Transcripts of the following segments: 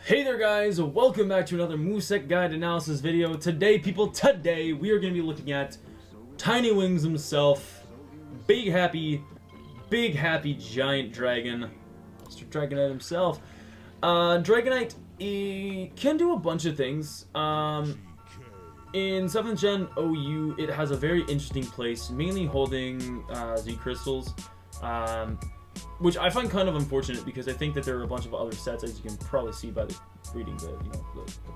Hey there guys, welcome back to another Moveset Guide Analysis video. Today we are going to be looking at Tiny Wings himself, big happy giant dragon, Mr. Dragonite himself. Dragonite, he can do a bunch of things. In 7th Gen OU, it has a very interesting place, mainly holding Z crystals. Which I find kind of unfortunate because I think that there are a bunch of other sets, as you can probably see by reading the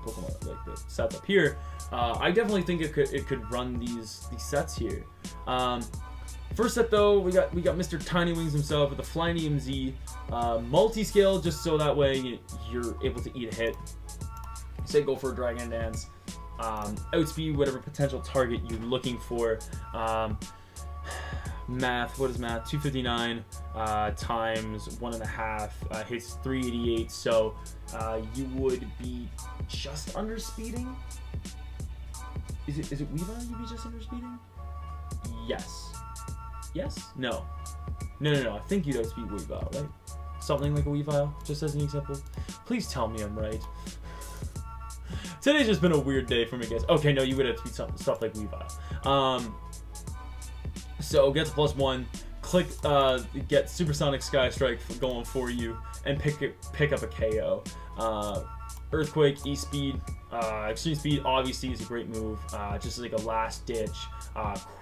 Pokemon, like the sets up here. I definitely think it could run these sets here. First set though, we got Mr. Tiny Wings himself with the Flying EMZ, multi-scale, just so that way you're able to eat a hit. Say go for a Dragon Dance, outspeed whatever potential target you're looking for. Math, what is math? 259 times 1.5 hits 388, so you would be just under speeding. Is it Weavile you'd be just under speeding? Yes. Yes? No. No. I think you'd outspeed Weavile, right? Something like a Weavile, just as an example. Please tell me I'm right. Today's just been a weird day for me, guys. Okay, no, you would outspeed stuff like Weavile. So get to +1, click, get Supersonic Sky Strike going for you, and pick up a KO. Earthquake, E-Speed, Extreme Speed obviously is a great move, just like a last ditch,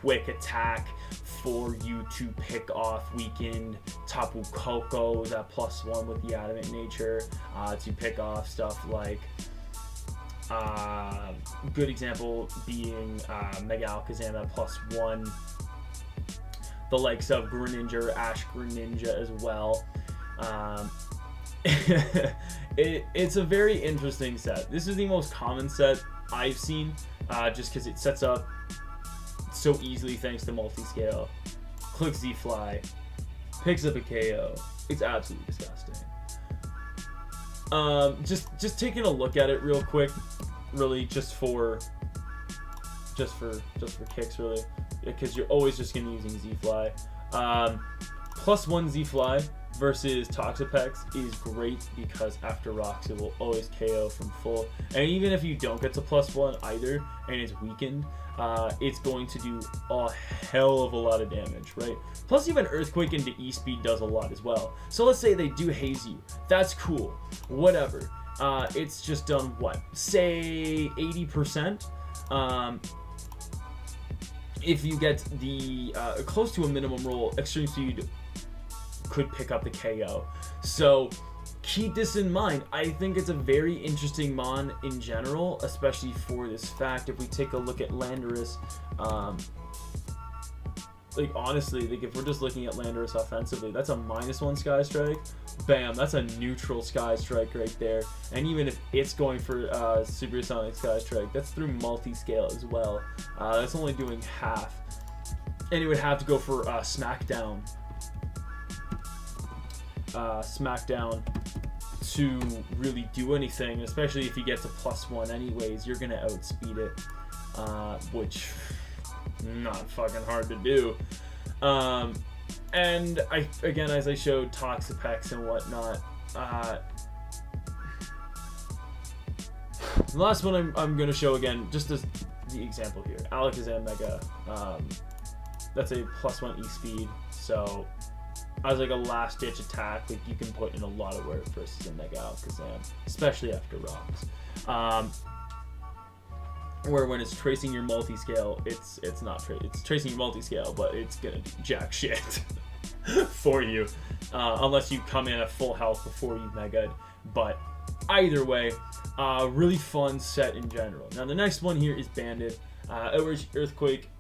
quick attack for you to pick off weakened Tapu Koko's at +1 with the Adamant Nature, to pick off stuff like, good example being Mega Alakazam at +1. The likes of Greninja or Ash Greninja as well. It's a very interesting set. This is the most common set I've seen, just because it sets up so easily thanks to multi-scale. Click Z-Fly, picks up a KO. It's absolutely disgusting. Just taking a look at it real quick, really just for kicks, really. Because you're always just going to be using Z-Fly. +1 Z-Fly versus Toxapex is great because after rocks it will always KO from full. And even if you don't get to +1 either and it's weakened, it's going to do a hell of a lot of damage, right? Plus even Earthquake into E-Speed does a lot as well. So let's say they do haze you. That's cool. Whatever. It's just done what? Say 80%? If you get the close to a minimum roll, Extreme Speed could pick up the KO. So keep this in mind. I think it's a very interesting mon in general, especially for this fact. If we take a look at Landorus, like honestly, like if we're just looking at Landorus offensively, that's a -1 Sky Strike. Bam, that's a neutral Sky Strike right there. And even if it's going for Supersonic Sky Strike, that's through multi-scale as well. That's only doing half. And it would have to go for Smackdown. Smackdown to really do anything, especially if you get to +1 anyways, you're gonna outspeed it, which not fucking hard to do. And again, as I showed Toxapex and whatnot, the last one I'm going to show again, just as the example here, Alakazam Mega, that's a +1 E-Speed, so as like a last ditch attack, like you can put in a lot of work versus a Mega Alakazam, especially after rocks. Where when it's tracing your multi-scale, it's tracing your multi-scale, but it's gonna do jack shit for you, unless you come in at full health before you Mega'd. But either way, really fun set in general. Now the next one here is Bandit, Outrage, Earthquake,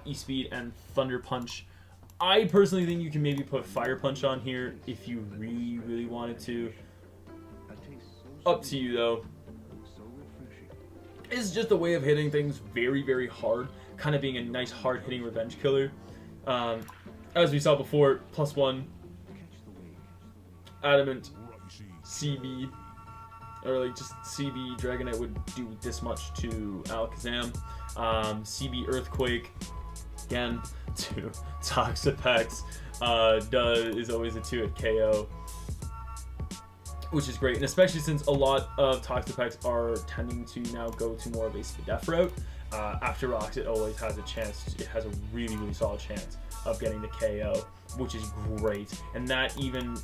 E-Speed, and Thunder Punch. I personally think you can maybe put Fire Punch on here if you really wanted to. Up to you though. It's just a way of hitting things very hard, kind of being a nice hard-hitting revenge killer. As we saw before, +1 Adamant CB, or like just CB Dragonite would do this much to Alakazam. CB Earthquake, again, to Toxapex, is always a 2-hit KO. which is great, and especially since a lot of Toxapex are tending to now go to more of a Spadef route. After rocks, it always has a chance. It has a really, really solid chance of getting the KO, which is great. And that even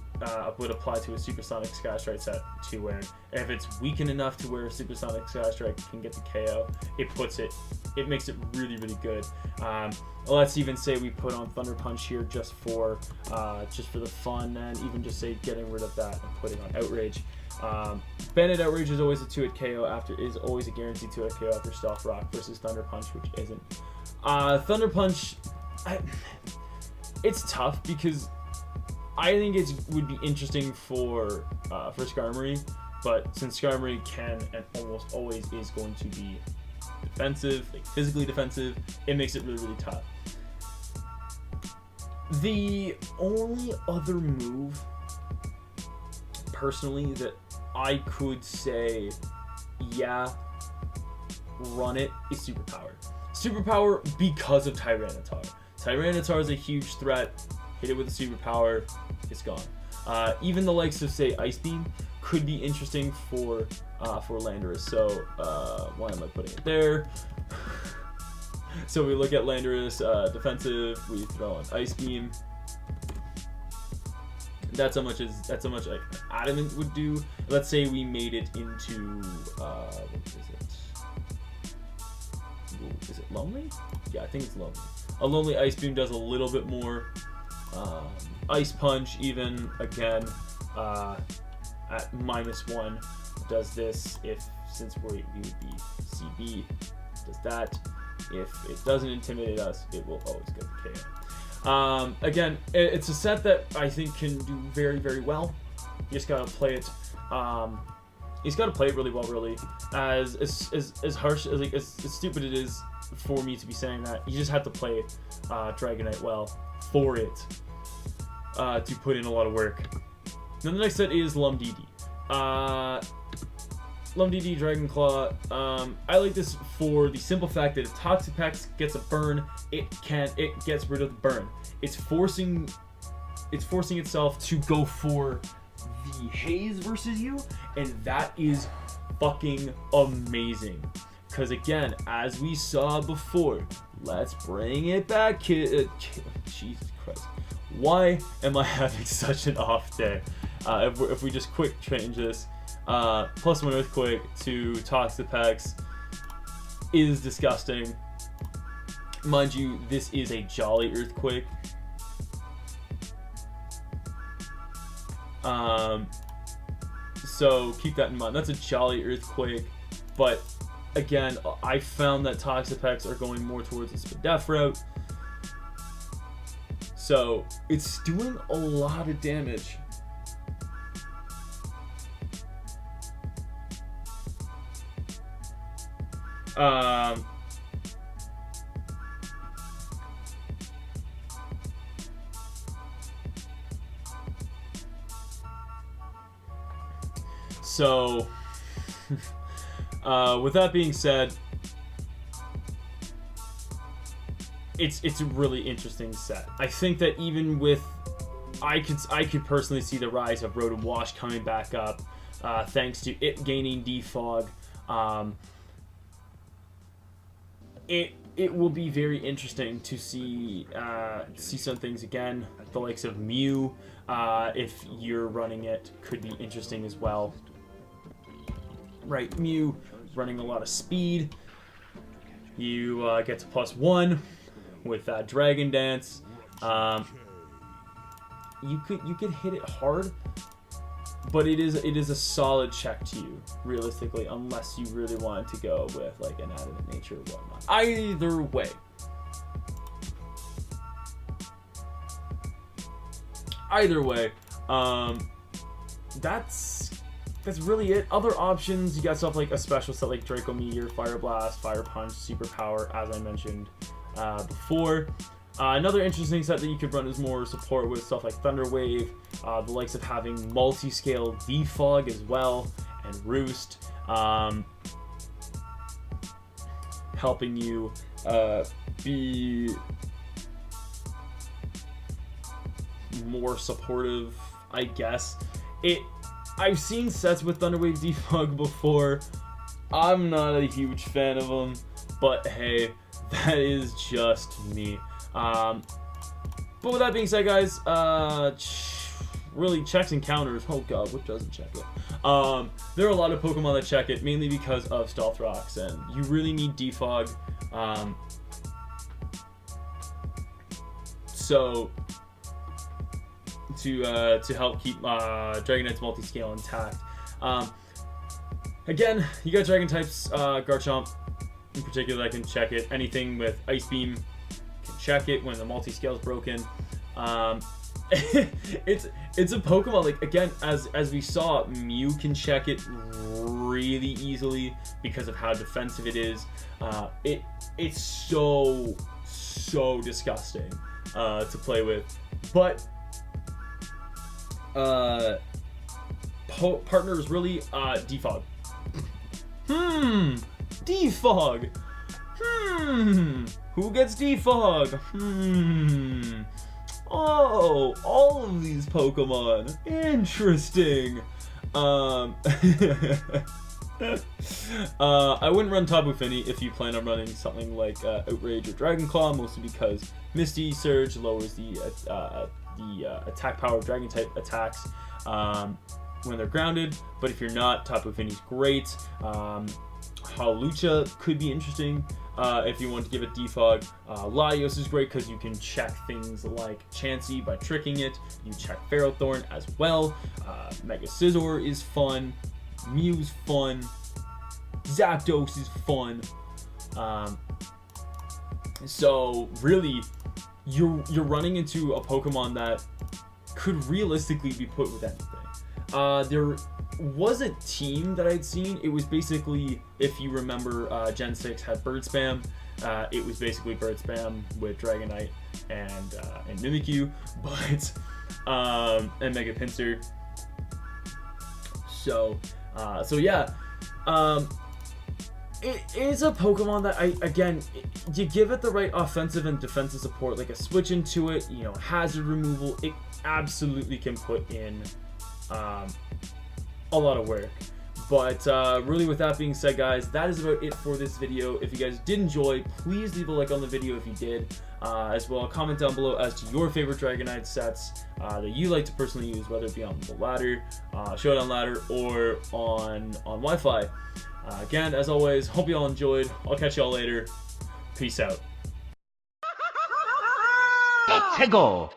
would apply to a Supersonic Sky Strike set too, where if it's weakened enough to where Supersonic Sky Strike can get the KO, it makes it really, really good. Let's even say we put on Thunder Punch here just for the fun, and even just say getting rid of that and putting on Outrage. Bandit Outrage is always a 2-hit KO is always a guaranteed 2-hit KO after Stealth Rock versus Thunder Punch, which isn't. Thunder Punch, it's tough because I think it would be interesting for Skarmory, but since Skarmory can and almost always is going to be defensive, like physically defensive, it makes it really, really tough. The only other move, personally, that I could say, yeah, run it, is Superpower. Superpower because of Tyranitar. Tyranitar is a huge threat. Hit it with a Superpower, it's gone. Even the likes of, say, Ice Beam could be interesting for Landorus. So why am I putting it there? So we look at Landorus defensive. We throw on Ice Beam. That's how much like Adamant would do. Let's say we made it into what is it? Ooh, is it Lonely? Yeah, I think it's Lonely. A Lonely Ice Beam does a little bit more. Ice Punch, even again at -1, does this since we would be CB, does that. If it doesn't intimidate us, it will always get the KO. Again, it's a set that I think can do very, very well. You just gotta play it. He's gotta play it really well, really. As harsh as stupid it is for me to be saying that, you just have to play Dragonite well for it to put in a lot of work. Then the next set is Lumdidi. Lumdidi Dragonclaw. I like this for the simple fact that if Toxapex gets a burn, it gets rid of the burn. It's forcing itself to go for the Haze versus you, and that is fucking amazing. Because again, as we saw before, let's bring it back, kid. Jesus Christ. Why am I having such an off day? If we just quick change this, +1 Earthquake to Toxapex is disgusting. Mind you, this is a Jolly Earthquake. So keep that in mind. That's a Jolly Earthquake, but again, I found that Toxapex are going more towards the Spadef route. So it's doing a lot of damage. So with that being said, it's a really interesting set. I think that even with I could personally see the rise of Rotom Wash coming back up, thanks to it gaining Defog. It will be very interesting to see some things again. The likes of Mew, if you're running it, could be interesting as well. Right, Mew running a lot of speed. You get to +1 with that Dragon Dance. You could hit it hard, but it is a solid check to you, realistically, unless you really wanted to go with like an adamant nature or whatnot. Either way, that's really it. Other options, you got stuff like a special set like Draco Meteor, Fire Blast, Fire Punch, Superpower, as I mentioned before. Another interesting set that you could run is more support with stuff like Thunder Wave, the likes of having multi-scale Defog as well, and Roost, helping you be more supportive, I guess. I've seen sets with Thunderwave Defog before. I'm not a huge fan of them, but hey, that is just me. But with that being said, guys, really checks and counters. Oh god, what doesn't check it? There are a lot of Pokemon that check it, mainly because of Stealth Rocks, and you really need Defog. So to help keep Dragonite's multi-scale intact. Again, you got Dragon types, Garchomp in particular that can check it. Anything with Ice Beam can check it when the multi-scale is broken. It's a Pokemon, like, again, as we saw, Mew can check it really easily because of how defensive it is. It's so disgusting to play with, but partners really Defog. Defog. Who gets Defog? Oh, all of these Pokemon. Interesting. I wouldn't run Tapu Fini if you plan on running something like Outrage or Dragon Claw, mostly because Misty Surge lowers the attack power of Dragon type attacks when they're grounded. But if you're not, Tapu Fini's great. Hawlucha could be interesting if you want to give it Defog. Latios is great because you can check things like Chansey by tricking it. You check Ferrothorn as well. Mega Scizor is fun. Mew's fun. Zapdos is fun. So really, you're running into a Pokemon that could realistically be put with anything. There was a team that I'd seen. It was basically, if you remember, Gen 6 had Bird Spam. It was basically Bird Spam with Dragonite and Mimikyu, but and Mega Pinsir. So yeah, it is a Pokemon that you give it the right offensive and defensive support, like a switch into it, hazard removal. It absolutely can put in a lot of work. But really, with that being said, guys, that is about it for this video. If you guys did enjoy, please leave a like on the video if you did. As well, comment down below as to your favorite Dragonite sets that you like to personally use, whether it be on the ladder, Showdown ladder, or on Wi-Fi. Again, as always, hope you all enjoyed. I'll catch y'all later. Peace out. Let's go.